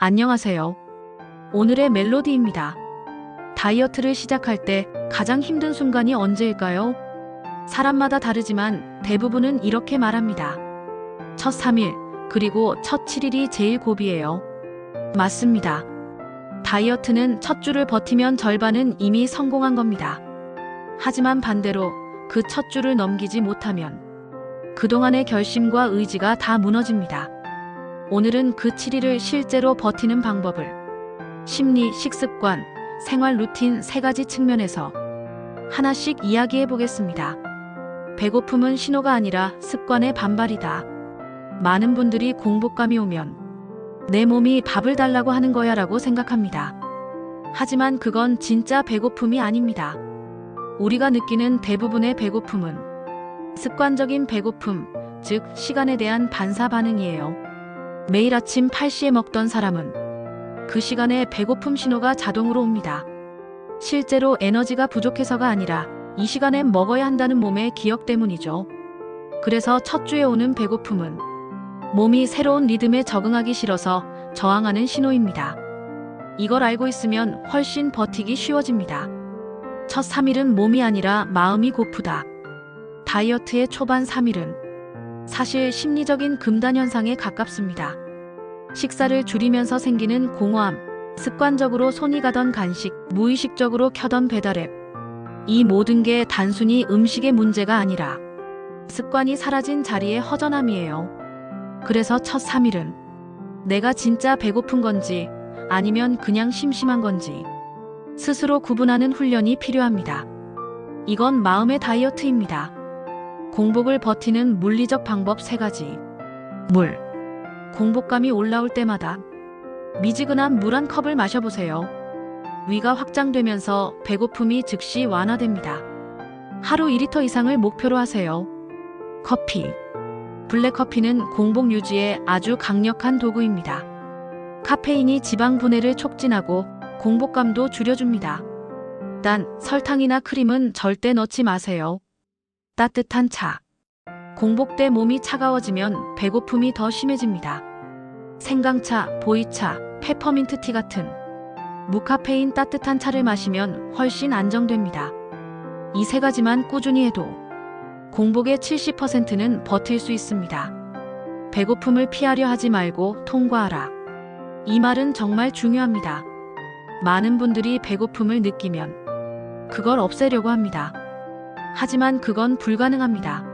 안녕하세요. 오늘의 멜로디입니다. 다이어트를 시작할 때 가장 힘든 순간이 언제일까요? 사람마다 다르지만 대부분은 이렇게 말합니다. 첫 3일, 그리고 첫 7일이 제일 고비예요. 맞습니다. 다이어트는 첫 주를 버티면 절반은 이미 성공한 겁니다. 하지만 반대로 그 첫 주를 넘기지 못하면 그동안의 결심과 의지가 다 무너집니다. 오늘은 그 7일을 실제로 버티는 방법을 심리, 식습관, 생활 루틴 3가지 측면에서 하나씩 이야기해 보겠습니다. 배고픔은 신호가 아니라 습관의 반발이다. 많은 분들이 공복감이 오면 내 몸이 밥을 달라고 하는 거야 라고 생각합니다. 하지만 그건 진짜 배고픔이 아닙니다. 우리가 느끼는 대부분의 배고픔은 습관적인 배고픔, 즉 시간에 대한 반사 반응이에요. 매일 아침 8시에 먹던 사람은 그 시간에 배고픔 신호가 자동으로 옵니다. 실제로 에너지가 부족해서가 아니라 이 시간엔 먹어야 한다는 몸의 기억 때문이죠. 그래서 첫 주에 오는 배고픔은 몸이 새로운 리듬에 적응하기 싫어서 저항하는 신호입니다. 이걸 알고 있으면 훨씬 버티기 쉬워집니다. 첫 3일은 몸이 아니라 마음이 고프다. 다이어트의 초반 3일은 사실 심리적인 금단 현상에 가깝습니다. 식사를 줄이면서 생기는 공허함, 습관적으로 손이 가던 간식, 무의식적으로 켜던 배달앱. 이 모든 게 단순히 음식의 문제가 아니라 습관이 사라진 자리의 허전함이에요. 그래서 첫 3일은 내가 진짜 배고픈 건지 아니면 그냥 심심한 건지 스스로 구분하는 훈련이 필요합니다. 이건 마음의 다이어트입니다. 공복을 버티는 물리적 방법 3가지. 물. 공복감이 올라올 때마다 미지근한 물 한 컵을 마셔보세요. 위가 확장되면서 배고픔이 즉시 완화됩니다. 하루 2리터 이상을 목표로 하세요. 커피. 블랙커피는 공복 유지에 아주 강력한 도구입니다. 카페인이 지방 분해를 촉진하고 공복감도 줄여줍니다. 단, 설탕이나 크림은 절대 넣지 마세요. 따뜻한 차. 공복 때 몸이 차가워지면 배고픔이 더 심해집니다. 생강차, 보이차, 페퍼민트티 같은 무카페인 따뜻한 차를 마시면 훨씬 안정됩니다. 이 3가지만 꾸준히 해도 공복의 70%는 버틸 수 있습니다. 배고픔을 피하려 하지 말고 통과하라. 이 말은 정말 중요합니다. 많은 분들이 배고픔을 느끼면 그걸 없애려고 합니다. 하지만 그건 불가능합니다.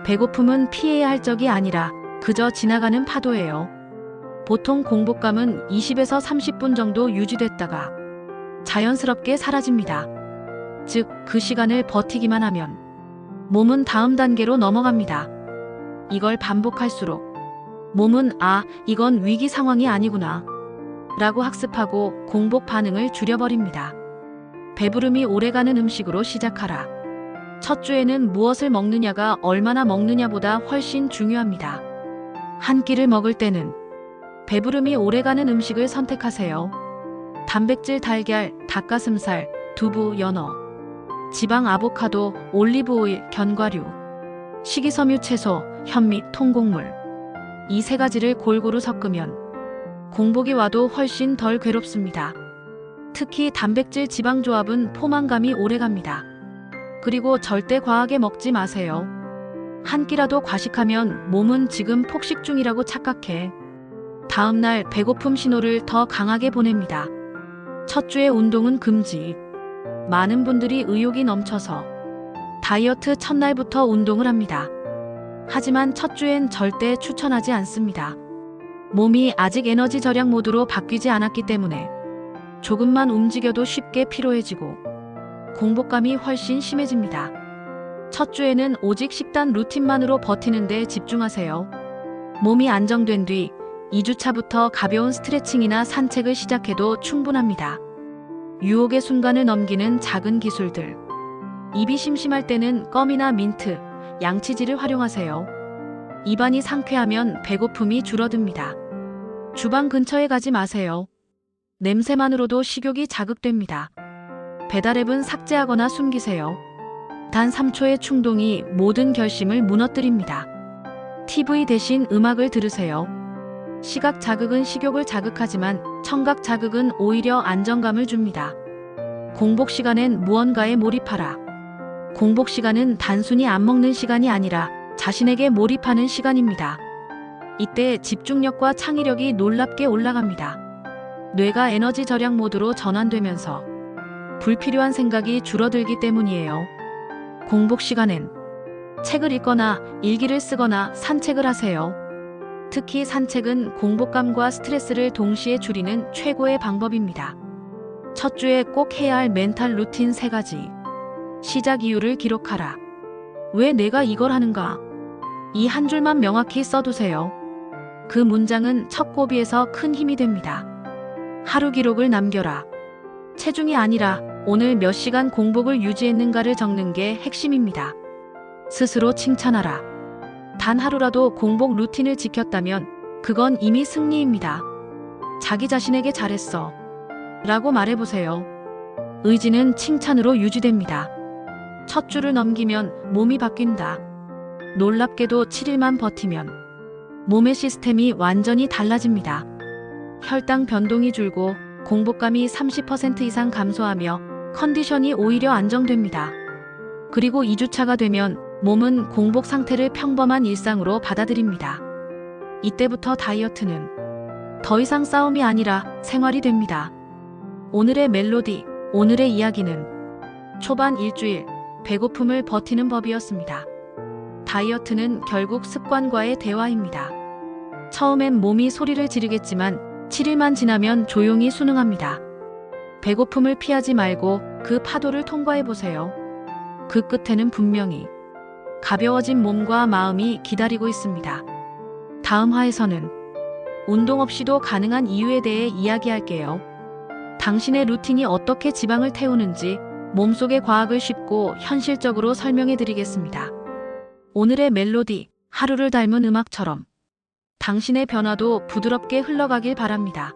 배고픔은 피해야 할 적이 아니라 그저 지나가는 파도예요. 보통 공복감은 20에서 30분 정도 유지됐다가 자연스럽게 사라집니다. 즉, 그 시간을 버티기만 하면 몸은 다음 단계로 넘어갑니다. 이걸 반복할수록 몸은 이건 위기 상황이 아니구나 라고 학습하고 공복 반응을 줄여버립니다. 배부름이 오래가는 음식으로 시작하라. 첫 주에는 무엇을 먹느냐가 얼마나 먹느냐보다 훨씬 중요합니다. 한 끼를 먹을 때는 배부름이 오래가는 음식을 선택하세요. 단백질 달걀, 닭가슴살, 두부, 연어, 지방 아보카도, 올리브오일, 견과류, 식이섬유 채소, 현미, 통곡물. 이 3가지를 골고루 섞으면 공복이 와도 훨씬 덜 괴롭습니다. 특히 단백질 지방 조합은 포만감이 오래갑니다. 그리고 절대 과하게 먹지 마세요. 한 끼라도 과식하면 몸은 지금 폭식 중이라고 착각해 다음날 배고픔 신호를 더 강하게 보냅니다. 첫 주에 운동은 금지. 많은 분들이 의욕이 넘쳐서 다이어트 첫날부터 운동을 합니다. 하지만 첫 주엔 절대 추천하지 않습니다. 몸이 아직 에너지 절약 모드로 바뀌지 않았기 때문에 조금만 움직여도 쉽게 피로해지고 공복감이 훨씬 심해집니다. 첫 주에는 오직 식단 루틴만으로 버티는 데 집중하세요. 몸이 안정된 뒤 2주차부터 가벼운 스트레칭이나 산책을 시작해도 충분합니다. 유혹의 순간을 넘기는 작은 기술들. 입이 심심할 때는 껌이나 민트, 양치질을 활용하세요. 입안이 상쾌하면 배고픔이 줄어듭니다. 주방 근처에 가지 마세요. 냄새만으로도 식욕이 자극됩니다. 배달앱은 삭제하거나 숨기세요. 단 3초의 충동이 모든 결심을 무너뜨립니다. TV 대신 음악을 들으세요. 시각 자극은 식욕을 자극하지만 청각 자극은 오히려 안정감을 줍니다. 공복 시간엔 무언가에 몰입하라. 공복 시간은 단순히 안 먹는 시간이 아니라 자신에게 몰입하는 시간입니다. 이때 집중력과 창의력이 놀랍게 올라갑니다. 뇌가 에너지 절약 모드로 전환되면서 불필요한 생각이 줄어들기 때문이에요. 공복 시간엔 책을 읽거나 일기를 쓰거나 산책을 하세요. 특히 산책은 공복감과 스트레스를 동시에 줄이는 최고의 방법입니다. 첫 주에 꼭 해야 할 멘탈 루틴 3가지. 시작 이유를 기록하라. 왜 내가 이걸 하는가? 이 한 줄만 명확히 써두세요. 그 문장은 첫 고비에서 큰 힘이 됩니다. 하루 기록을 남겨라. 체중이 아니라 오늘 몇 시간 공복을 유지했는가를 적는 게 핵심입니다. 스스로 칭찬하라. 단 하루라도 공복 루틴을 지켰다면 그건 이미 승리입니다. 자기 자신에게 잘했어 라고 말해보세요. 의지는 칭찬으로 유지됩니다. 첫 주를 넘기면 몸이 바뀐다. 놀랍게도 7일만 버티면 몸의 시스템이 완전히 달라집니다. 혈당 변동이 줄고 공복감이 30% 이상 감소하며 컨디션이 오히려 안정됩니다. 그리고 2주차가 되면 몸은 공복 상태를 평범한 일상으로 받아들입니다. 이때부터 다이어트는 더 이상 싸움이 아니라 생활이 됩니다. 오늘의 멜로디, 오늘의 이야기는 초반 일주일 배고픔을 버티는 법이었습니다. 다이어트는 결국 습관과의 대화입니다. 처음엔 몸이 소리를 지르겠지만 7일만 지나면 조용히 순응합니다. 배고픔을 피하지 말고 그 파도를 통과해보세요. 그 끝에는 분명히 가벼워진 몸과 마음이 기다리고 있습니다. 다음 화에서는 운동 없이도 가능한 이유에 대해 이야기할게요. 당신의 루틴이 어떻게 지방을 태우는지 몸속의 과학을 쉽고 현실적으로 설명해 드리겠습니다. 오늘의 멜로디, 하루를 닮은 음악처럼 당신의 변화도 부드럽게 흘러가길 바랍니다.